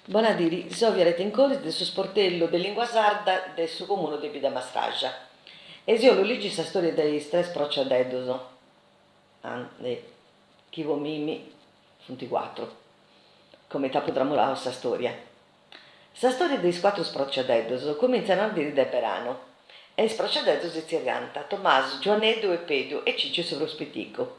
Buonadiri, soviarete in coli del suo sportello di lingua sarda del suo comune di Vida Mastraggia. E io lo leggi questa storia dei stress procedendo, chi vo mimi, funti 4, come ta potrà murare questa storia. Questa storia dei quattro sprocciadedos cominciano a dire da Perano. E i sprocciadedos si zirganta, Tommaso, Gianeddo e Pedro e Ciccio sopra lo spetticco.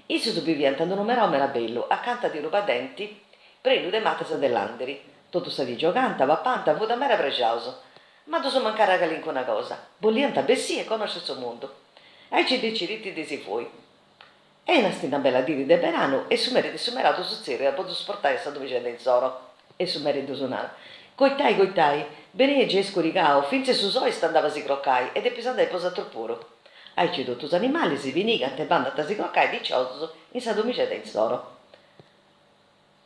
Isso sopravviviente non era bello, accanto di rubadenti, prenu de matas dell'anderi. Tutto sta di giocanta, va panta, vuda mera precioso. Ma tu so mancare a calinco una cosa, bollianta bessia e conosce il suo mondo. E ci decidi di si fuoi. E una stina bella diri de Perano e su merito sumerato su zero e ha potuto sportare sta vicenda in soro. E su merito suonare. Coitai, benegie e scuricao, finché su soi andava si croccai ed è pesante e posato puro. Hai ceduto tutti gli animali si veniga te banda a si croccai di cioso in sa domicetta in soro.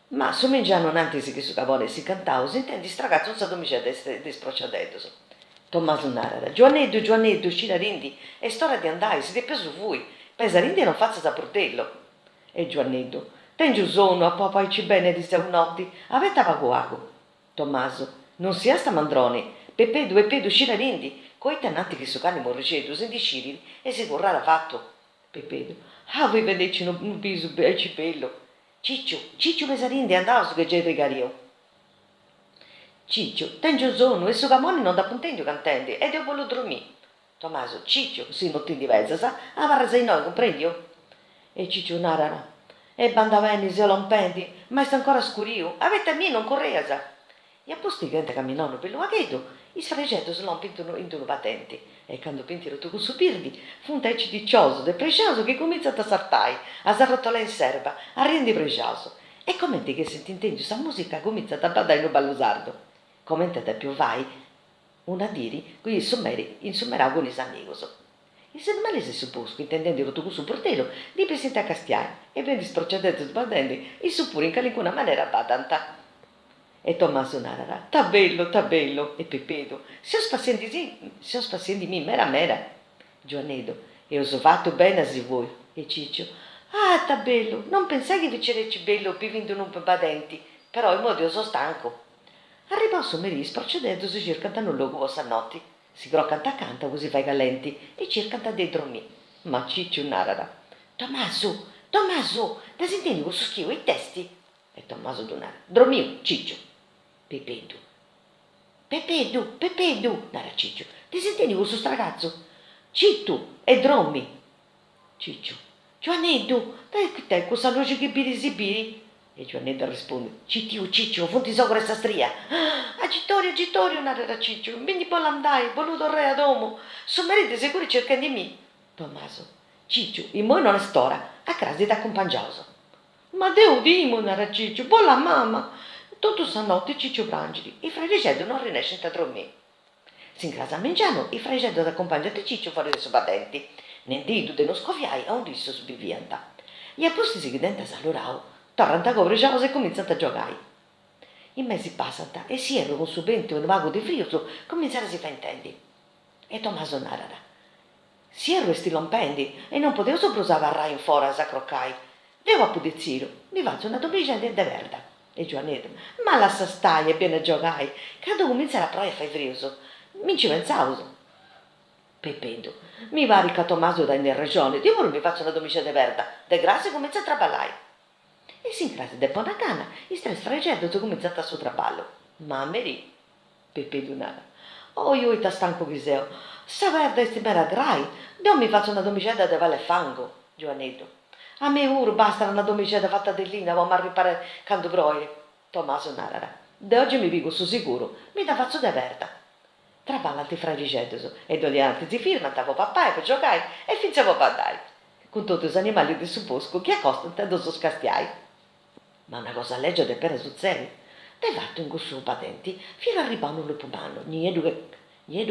Ma somigliano un'antisi che su cavone si cantavo, si intende stragazzo un sa domicetta di sprocciadetos. Tommaso narra, Giovanetto, Cinarindi, è storia di andare, si deve su voi, pesarindi non faccia da portello. E Giovanetto, tengi un sonno, a papà ci bene di se notti, avete vago. Tommaso, non sia sta mandrone, Pepedu e Pedu Cinarindi, coi tenanti che su cani morricetu, si indicirili e si vorrà fatto. Pepedu, voi vedete un biso bel cipello. Ciccio pesarindi andava su che c'è regario. Ciccio, tengi un sonno e su camoni non da punteggio cantendi ed io voglio dormire. Tommaso, Ciccio, si notti di vezza, sa, avarra sei noi, comprendio? E Ciccio narra, e bandavenni se lompendi, ma sta ancora scurio, avete a me non correasa. E a posti che camminano per lo aghedo, i sfregetto se l'hanno pinto in due patenti, e quando pintiro tu con su pirdi, fu un tecci di cioso, de precioso che comincia a sartai, a sarrotolare in serba, a rendi precioso. E commenti che sentintendo questa musica comincia a badare in ballusardo. Commentate più vai, una diri, qui insommerà con i amigos. I animali si bosco, intendendo tu su portello, di presente a castiare, e vendi sprocciadetti sbattendo, e suppure in qualunque maniera badanta. E Tommaso narra, ta bello, e Pepedo, se ho spazienti mi, mera. Giovanedo, e ho so fatto bene a si voi. E Ciccio, ta bello, non pensai che vicerecci bello pivindo non badenti, però in modo io sono stanco. Arrivò su Meris procedendo si cercano un luogo vostra notti. Si croccanta canta così fai calenti e cercanta dentro me. Ma Ciccio narra. Tommaso, da sentendo questo schio i testi? E Tommaso donara. Dormio, Ciccio. Pepedu, narra Ciccio. Ti sentendo questo ragazzo? Cittu, e drommi. Ciccio. Giovanetto, dai che te questa luce che biri? E Giovanetta risponde, Ciccio, fonti sopra questa stria. Agittorio, narra Ciccio, quindi bollandai, voluto re ad uomo, sommerete sicuri cercando di me. Tommaso, Ciccio, in moi non è stora, a crasi da accompagnoso. Ma Deo dimo, narra Ciccio, bolla mamma. Tutto stanotte Ciccio brangili, i fratelli non riescono a dormire. Si incrasa a mangiano, i fratelli accompagnano Ciccio fuori dai suoi patenti. Nel de non scoviai a un riso subvivienta. E a posti si chiudenta salurao, tornano a coprire e cominciano a giocare. I mesi passano e si erano con subente un vago di frio, cominciare a si fa intendi. E Tommaso narra. Si erano sti lompendi e non potevo soprusare a rai in fora a croccai. Devo a pudizziro, mi faccio una domicetta de verda. E Giovanetto, ma lascia stai e viene a giocare, credo cominciare a provare a fare frio. Mi ci pensavo. Pepedo, mi pare che Tommaso da in regione, di ora mi faccio una domicetta verda, de grazie comincia a traballare. E si incrase de buona cana, i stress fregendo tu cominciato a suo traballo. Ma merì, Pepedo nada. Oh, io sta stanco che sei, sta verda e sti mera grai, non mi faccio una domicetta de vale fango, Giovanetto. A me ora basta una domicetta fatta dell'ina, ma a riparare canto broie. Tommaso narra, de oggi mi pico su sicuro, mi da faccio de verda. Traballati fra ricedoso e dove altri si firma, tavo papà per giocare e fingevo badai. Con tutti gli animali del suo bosco che accostano tanto so scastiai. Ma una cosa legge de pere sul serio. Dai fatto in questo patenti, fino arrivano un lupo umano, niedu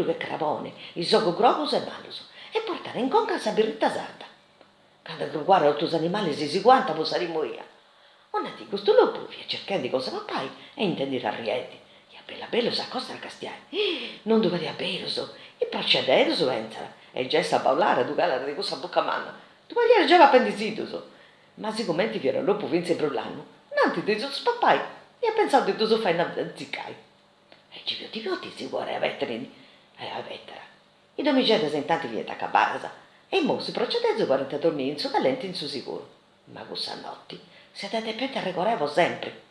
che cravone, il soco grogos e balloso, e portare in conca sa birritta sarda. Quando guarda tutti gli animali si guanta, può salire moria. Una di questo lupo via cercando di cosa papai e intendere a rieti. Bello sa cosa da castiare. Non doveria beroso. E procederoso entra. E già sta a parlare, tu gala di questa bocca manna. Tu vogliere già appendicitoso. Ma siccome ti fiera lo vinse per l'anno, nanti dei suoi papai. e ha pensato che tu so fai una ziccai. E ci più ti si vuole a vettere, a vettera. I domiceti se intanto viene a cabasa, e mo si procede a 40 dormire in su calente in su sicuro. Ma questa notte, se date pente a regorevo sempre.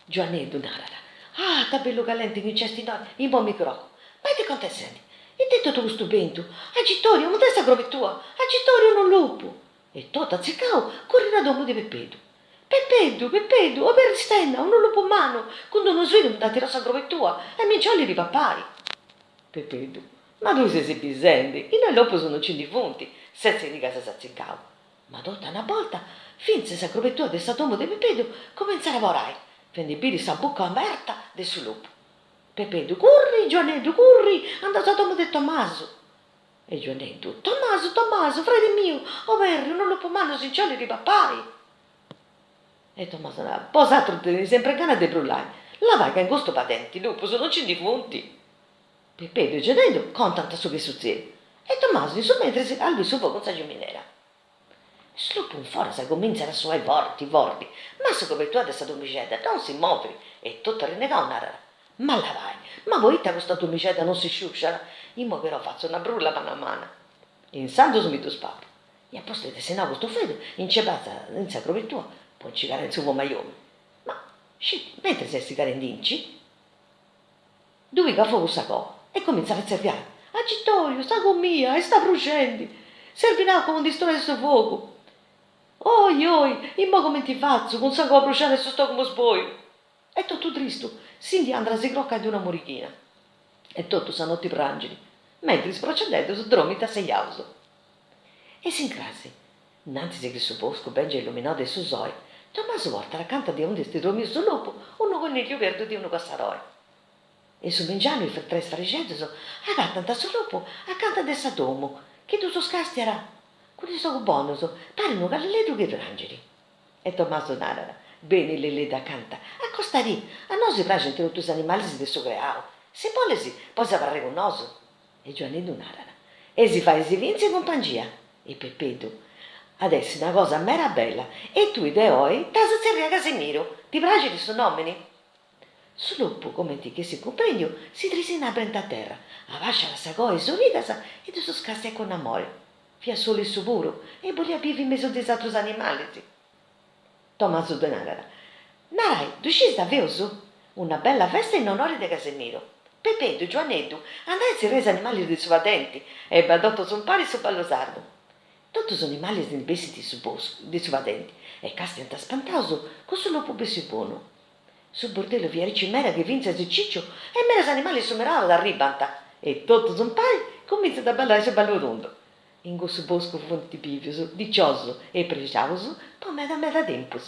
Giovanni Dunarara. Ah, sta bello calente in cesti no, in buon micro. Ma ti contessenti? E detto tu stupendo. Agittorio, non testa grove tua. Agittorio non lupo. E tutto azzicao, corri da domo di Peppedu. Peppedu, o per stenna, un lupo in mano, quando non svedo da tirare grove tua, e mi ciolli di papai. Peppedu, ma tu sei bisende, i noi lupo sono cindifunti, senza di casa s'azzicao. Ma tutta una volta, finse sa grove tua del domo di Peppedu, cominciare a lavorare. Prendi biri sa bocca aperta del suo lupo. Peppedu, corri, Gianetto, corri, anda a domo di Tommaso. E Gianetto, Tommaso, frate mio, overri, non lo può mano si cioli di papai. E Tommaso, posatro te sempre gana di brullare, la vai che in gusto patenti, lupo, sono cindifunti. Peppedu e Gianetto contano su che succede. E Tommaso, in su mentre a lui su poco sa giuminera. Slupo un fora se comincia a suoi vorti, ma se come tu adesso domicetta non si muove e tutto rinnega una rara. Ma la vai, ma voi te questa domicetta non si sciuscia? Io però faccio una brulla mano a mano. In santo subito spappo. E apposta se no questo freddo, in cebazza, in sacro per tua, può cicare in suo maiome. Ma, shit, mentre sei sticare in dinci, due che fuoco sacò e comincia a cercare. Agittorio, sta con mia e sta bruciando. Servirà come un distruggere questo fuoco. Oi, e mo come ti faccio? Con sangue a bruciare su sto come sboio. E tutto tristo, Cindy andrà si crocca di una morichina. E tutto sanno ti prangeli, mentre sprocedendo su dromita sei auso. E si incrasi. Innanzi che su bosco ben già illuminato e su zoi, Tommaso porta racconta di un desti dormì su lupo, uno coniglio verde di uno passaroi. E su Bengiano il tre sfarigendoso, agattanta sul lupo, accanto a dessa domo, che tu so scasti era. Quelli sono bonoso, pare un galleto che rangeli. E Tommaso narra, bene le da canta, accostari, a noi si piace tutti gli animali di suo creao, se volesi, poi si avrà con noso. E Giovanni narra, e si fa e si vince in compagnia. E Peppedo, adesso una cosa mera bella, e tu de oi, tasa serria Casimiro, ti piace di suo nome? Su lupo, come ti che si compregno, si trisina a terra, avascia la sagò e sorridasa, e tu so scassi con amore. Fia solo il suo puro, e volia vivi in mezzo dei altri animali. Tommaso Denarara. Narai, tu scis davvero su? Una bella festa in onore di Casemiro. Pepetto, Giovanetto, andai si rese animali di sua denti, e badotto son pari su ballo sardo. Tutti sono animali di besiti su bosco, di sua denti, e castianta spantoso, con solo pubblici buono. Sul bordello via ricimera che vinse il ciccio, e meras animali sumerava da ribanta, e tutti son pari, comincia a ballare su ballo rondo. In questo bosco fonti pivioso, dicioso e precioso, poi me da tempo.